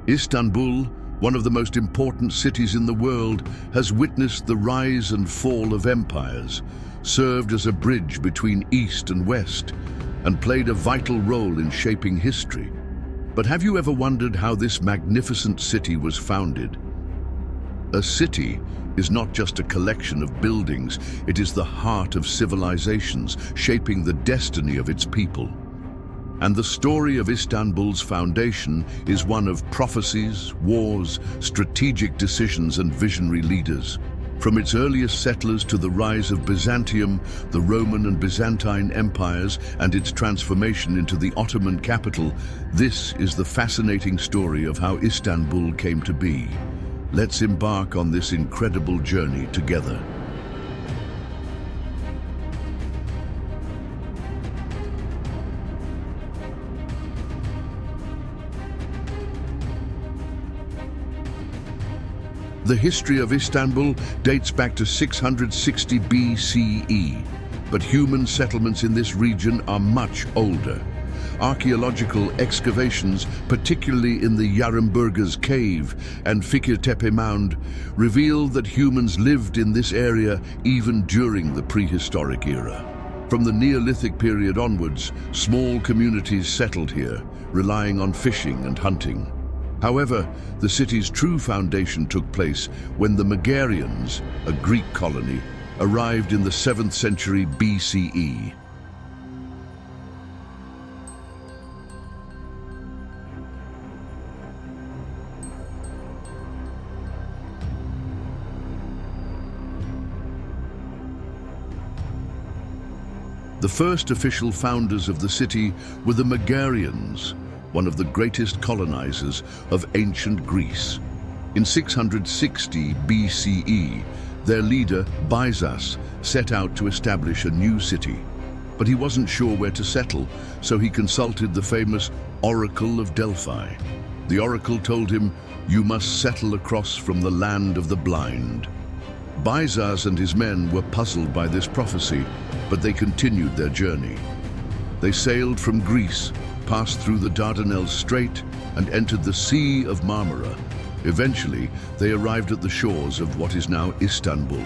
Istanbul, one of the most important cities in the world, has witnessed the rise and fall of empires, served as a bridge between East and West, and played a vital role in shaping history. But have you ever wondered how this magnificent city was founded? A city is not just a collection of buildings, it is the heart of civilizations, shaping the destiny of its people. And the story of Istanbul's foundation is one of prophecies, wars, strategic decisions, and visionary leaders. From its earliest settlers to the rise of Byzantium, the Roman and Byzantine Empires, and its transformation into the Ottoman capital, this is the fascinating story of how Istanbul came to be. Let's embark on this incredible journey together. The history of Istanbul dates back to 660 BCE, but human settlements in this region are much older. Archaeological excavations, particularly in the Yarımburgaz Cave and Fikirtepe Mound, reveal that humans lived in this area even during the prehistoric era. From the Neolithic period onwards, small communities settled here, relying on fishing and hunting. However, the city's true foundation took place when the Megarians, a Greek colony, arrived in the 7th century BCE. The first official founders of the city were the Megarians, one of the greatest colonizers of ancient Greece. In 660 BCE, their leader, Byzas, set out to establish a new city. But he wasn't sure where to settle, so he consulted the famous Oracle of Delphi. The oracle told him, "You must settle across from the land of the blind." Byzas and his men were puzzled by this prophecy, but they continued their journey. They sailed from Greece, passed through the Dardanelles Strait, and entered the Sea of Marmara. Eventually, they arrived at the shores of what is now Istanbul.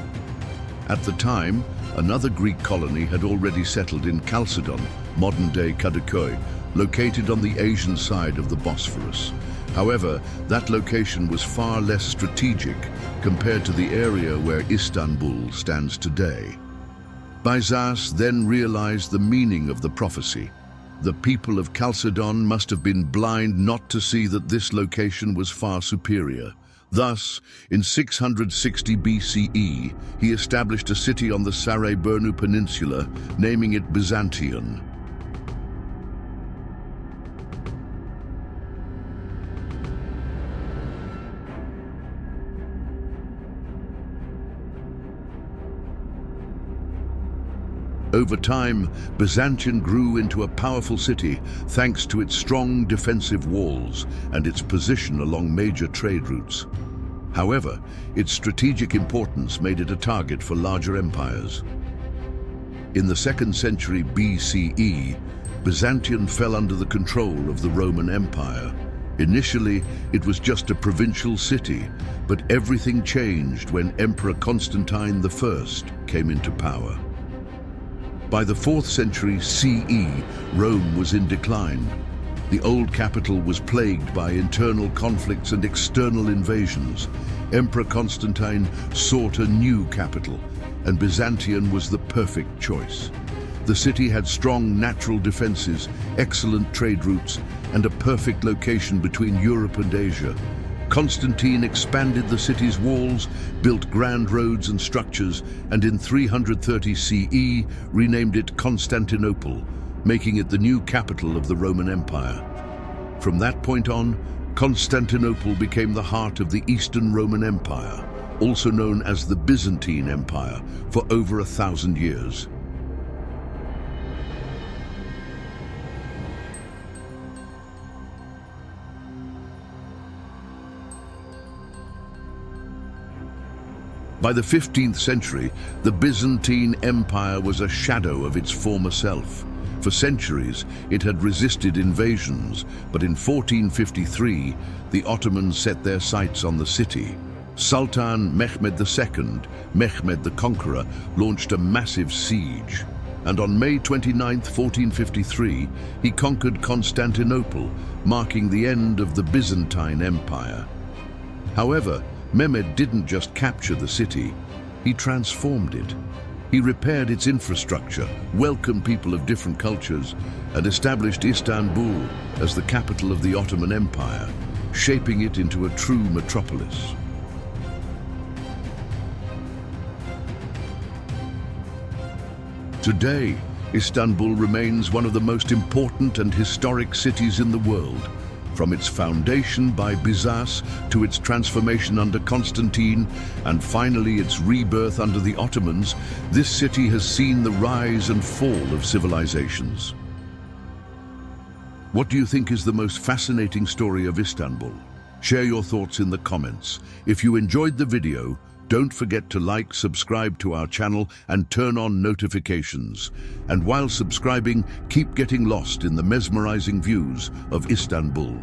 At the time, another Greek colony had already settled in Chalcedon, modern-day Kadıköy, located on the Asian side of the Bosphorus. However, that location was far less strategic compared to the area where Istanbul stands today. Byzas then realized the meaning of the prophecy. The people of Chalcedon must have been blind not to see that this location was far superior. Thus, in 660 BCE, he established a city on the Saray-Burnu Peninsula, naming it Byzantion. Over time, Byzantion grew into a powerful city thanks to its strong defensive walls and its position along major trade routes. However, its strategic importance made it a target for larger empires. In the 2nd century BCE, Byzantium fell under the control of the Roman Empire. Initially, it was just a provincial city, but everything changed when Emperor Constantine I came into power. By the 4th century CE, Rome was in decline. The old capital was plagued by internal conflicts and external invasions. Emperor Constantine sought a new capital, and Byzantium was the perfect choice. The city had strong natural defenses, excellent trade routes, and a perfect location between Europe and Asia. Constantine expanded the city's walls, built grand roads and structures, and in 330 CE renamed it Constantinople, making it the new capital of the Roman Empire. From that point on, Constantinople became the heart of the Eastern Roman Empire, also known as the Byzantine Empire, for over 1,000 years. By the 15th century, the Byzantine Empire was a shadow of its former self. For centuries, it had resisted invasions, but in 1453, the Ottomans set their sights on the city. Sultan Mehmed II, Mehmed the Conqueror, launched a massive siege. And on May 29, 1453, he conquered Constantinople, marking the end of the Byzantine Empire. However, Mehmed didn't just capture the city, he transformed it. He repaired its infrastructure, welcomed people of different cultures, and established Istanbul as the capital of the Ottoman Empire, shaping it into a true metropolis. Today, Istanbul remains one of the most important and historic cities in the world. From its foundation by Byzantium to its transformation under Constantine and finally its rebirth under the Ottomans, this city has seen the rise and fall of civilizations. What do you think is the most fascinating story of Istanbul? Share your thoughts in the comments. If you enjoyed the video, don't forget to like, subscribe to our channel and turn on notifications. And while subscribing, keep getting lost in the mesmerizing views of Istanbul.